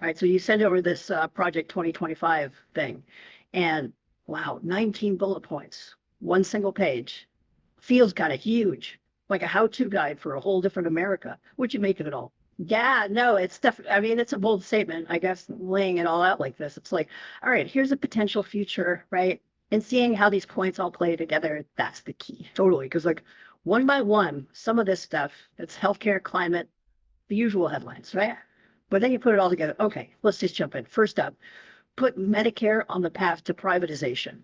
right? So you send over this Project 2025 thing, and wow, 19 bullet points, one single page. Feels kind of huge, like a how-to guide for a whole different America. What'd you make of it all? Yeah, no, it's definitely, I mean, it's a bold statement, I guess, laying it all out like this. It's like, all right, here's a potential future, right? And seeing how these points all play together, that's the key. Totally. Because, like, one by one, some of this stuff, it's healthcare, climate, the usual headlines, right? But then you put it all together. Okay, let's just jump in. First up, put Medicare on the path to privatization.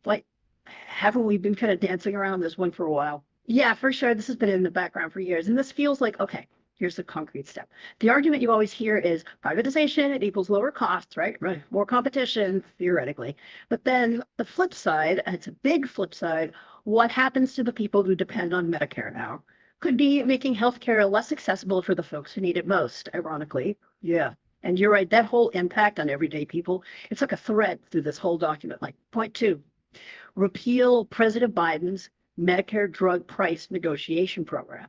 Like, haven't we been kind of dancing around this one for a while? Yeah, for sure. This has been in the background for years. And this feels like, okay, here's the concrete step. The argument you always hear is privatization, it equals lower costs, right? Right. More competition, theoretically. But then the flip side, and it's a big flip side, what happens to the people who depend on Medicare now? Could be making healthcare less accessible for the folks who need it most, ironically. Yeah. And you're right, that whole impact on everyday people, it's like a thread through this whole document. Like, point two, repeal President Biden's Medicare drug price negotiation program.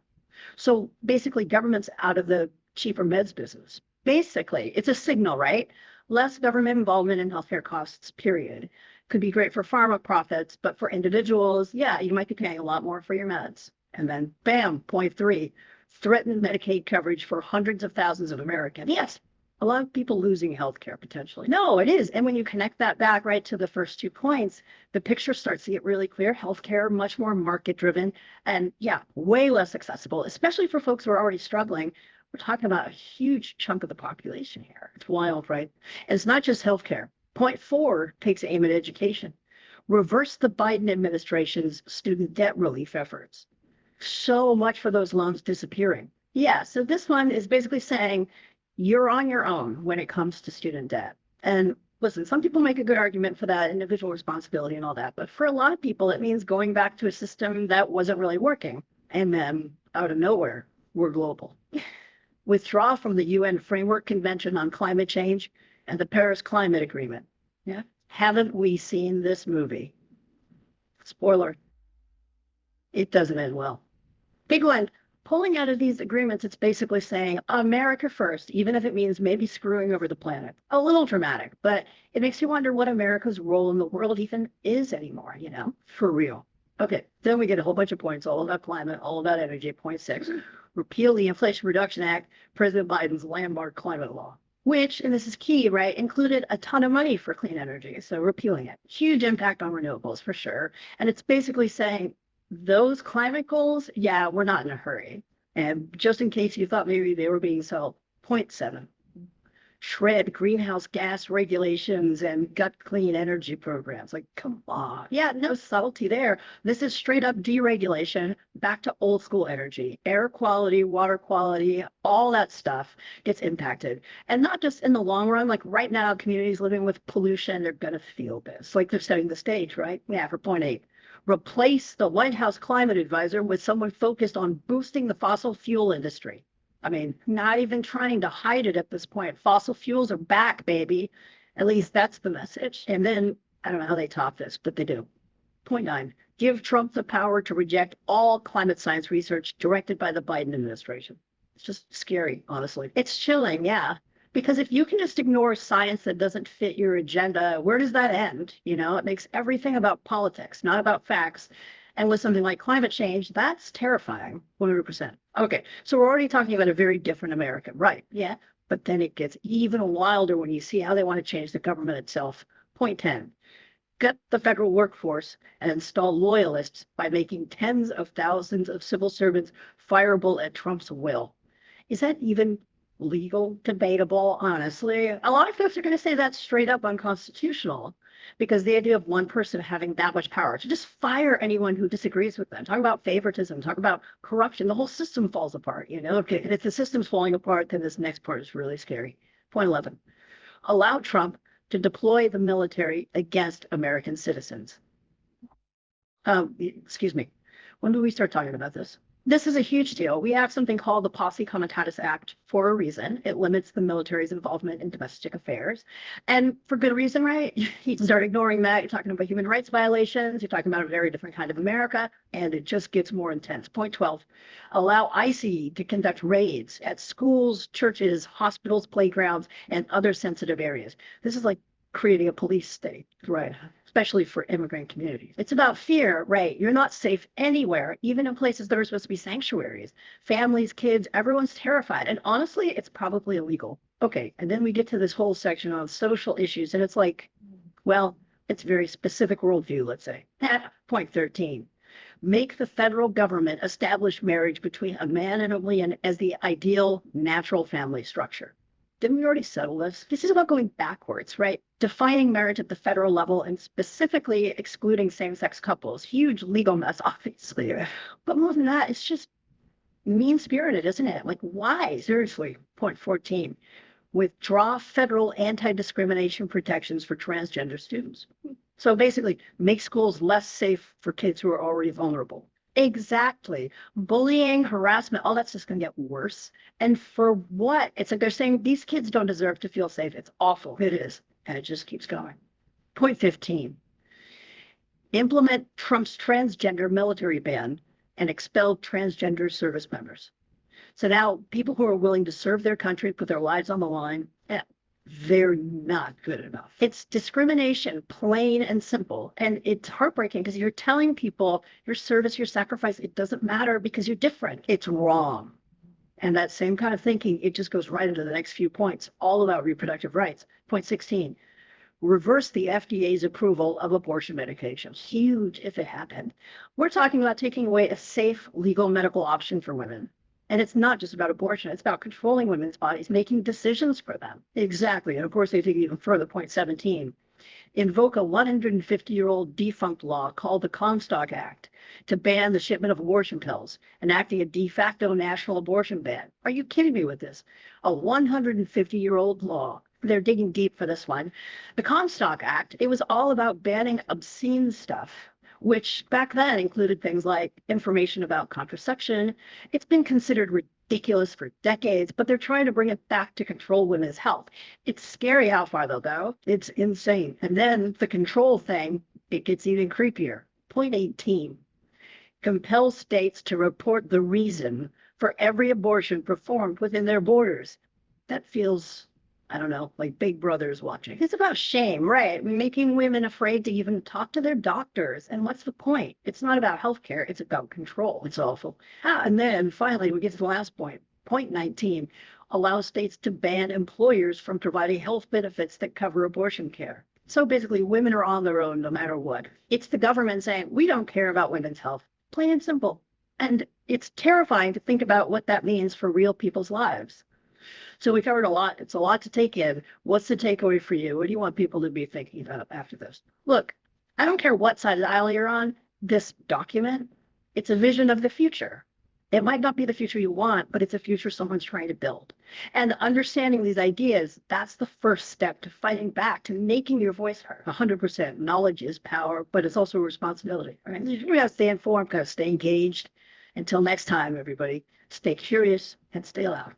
So basically, government's out of the cheaper meds business. Basically, it's a signal, right? Less government involvement in healthcare costs, period. Could be great for pharma profits, but for individuals, yeah, you might be paying a lot more for your meds. And then, bam, point three, threaten Medicaid coverage for hundreds of thousands of Americans. Yes, a lot of people losing healthcare potentially. No, it is. And when you connect that back right to the first 2 points, the picture starts to get really clear. Healthcare, much more market driven and yeah, way less accessible, especially for folks who are already struggling. We're talking about a huge chunk of the population here. It's wild, right? And it's not just healthcare. Point four takes aim at education. Reverse the Biden administration's student debt relief efforts. So much for those loans disappearing. Yeah, so this one is basically saying you're on your own when it comes to student debt. And listen, some people make a good argument for that individual responsibility and all that, but for a lot of people, it means going back to a system that wasn't really working. And then out of nowhere, we're global. Withdraw from the UN Framework Convention on Climate Change and the Paris Climate Agreement. Yeah. Haven't we seen this movie? Spoiler, it doesn't end well. Big one. Pulling out of these agreements, it's basically saying America first, even if it means maybe screwing over the planet. A little dramatic, but it makes you wonder what America's role in the world even is anymore, you know, for real. Okay, then we get a whole bunch of points all about climate, all about energy. Point six, repeal the Inflation Reduction Act, President Biden's landmark climate law, which, and this is key, right, included a ton of money for clean energy. So repealing it, huge impact on renewables for sure. And it's basically saying those climate goals, yeah, we're not in a hurry. And just in case you thought maybe they were being sold, point seven, shred greenhouse gas regulations and gut clean energy programs. Like, come on. Yeah, no subtlety there. This is straight up deregulation back to old school energy. Air quality, water quality, all that stuff gets impacted. And not just in the long run, like right now, communities living with pollution, they're going to feel this. Like they're setting the stage, right? Yeah, for point eight. Replace the White House climate advisor with someone focused on boosting the fossil fuel industry. I mean, not even trying to hide it at this point. Fossil fuels are back, baby. At least that's the message. And then I don't know how they top this, but they do. Point nine, give Trump the power to reject all climate science research directed by the Biden administration. It's just scary, honestly. It's chilling, yeah. Because if you can just ignore science that doesn't fit your agenda, where does that end? You know, it makes everything about politics, not about facts. And with something like climate change, that's terrifying, 100%. Okay, so we're already talking about a very different America, right? Yeah, but then it gets even wilder when you see how they want to change the government itself. Point 10, gut the federal workforce and install loyalists by making tens of thousands of civil servants fireable at Trump's will. Is that even legal? Debatable, honestly. A lot of folks are going to say that's straight up unconstitutional because the idea of one person having that much power to just fire anyone who disagrees with them, talk about favoritism, talk about corruption, the whole system falls apart, you know? Okay, and if the system's falling apart, then this next part is really scary. Point 11, allow Trump to deploy the military against American citizens. Excuse me. When do we start talking about this? This is a huge deal. We have something called the Posse Comitatus Act for a reason. It limits the military's involvement in domestic affairs. And for good reason, right? You start ignoring that. You're talking about human rights violations. You're talking about a very different kind of America. And it just gets more intense. Point 12, allow ICE to conduct raids at schools, churches, hospitals, playgrounds, and other sensitive areas. This is like creating a police state. Right. Especially for immigrant communities. It's about fear, right? You're not safe anywhere, even in places that are supposed to be sanctuaries. Families, kids, everyone's terrified. And honestly, it's probably illegal. Okay, and then we get to this whole section on social issues, and it's like, well, it's very specific worldview, let's say. Point 13. Make the federal government establish marriage between a man and a woman as the ideal natural family structure. Didn't we already settle this? This is about going backwards, right? Defining marriage at the federal level and specifically excluding same-sex couples. Huge legal mess, obviously. Yeah. But more than that, it's just mean-spirited, isn't it? Like, why? Seriously. Point 14. Withdraw federal anti-discrimination protections for transgender students. So basically, make schools less safe for kids who are already vulnerable. Exactly. Bullying, harassment, all that's just going to get worse. And for what? It's like they're saying these kids don't deserve to feel safe. It's awful. It is. And it just keeps going. Point 15. Implement Trump's transgender military ban and expel transgender service members. So now people who are willing to serve their country, put their lives on the line, they're not good enough. It's discrimination, plain and simple. And it's heartbreaking because you're telling people your service, your sacrifice, it doesn't matter because you're different. It's wrong. And that same kind of thinking, it just goes right into the next few points, all about reproductive rights. Point 16, reverse the FDA's approval of abortion medication. Huge if it happened. We're talking about taking away a safe, legal medical option for women. And it's not just about abortion. It's about controlling women's bodies, making decisions for them. Exactly. And of course, they take it even further. Point 17. Invoke a 150-year-old defunct law called the Comstock Act to ban the shipment of abortion pills, enacting a de facto national abortion ban. Are you kidding me with this? A 150-year-old law. They're digging deep for this one. The Comstock Act, it was all about banning obscene stuff, which back then included things like information about contraception. It's been considered ridiculous for decades, but they're trying to bring it back to control women's health. It's scary how far they'll go. It's insane. And then the control thing, it gets even creepier. Point 18, compel states to report the reason for every abortion performed within their borders. That feels, I don't know, like Big Brother's watching. It's about shame, right? Making women afraid to even talk to their doctors. And what's the point? It's not about healthcare. It's about control. It's awful. And then finally, we get to the last point. Point 19, allow states to ban employers from providing health benefits that cover abortion care. So basically, women are on their own no matter what. It's the government saying, we don't care about women's health. Plain and simple. And it's terrifying to think about what that means for real people's lives. So we covered a lot. It's a lot to take in. What's the takeaway for you? What do you want people to be thinking about after this? Look, I don't care what side of the aisle you're on. This document, it's a vision of the future. It might not be the future you want, but it's a future someone's trying to build. And understanding these ideas, that's the first step to fighting back, to making your voice heard. 100%. Knowledge is power, but it's also a responsibility. Right? We have to stay informed, kind of stay engaged. Until next time, everybody, stay curious and stay loud.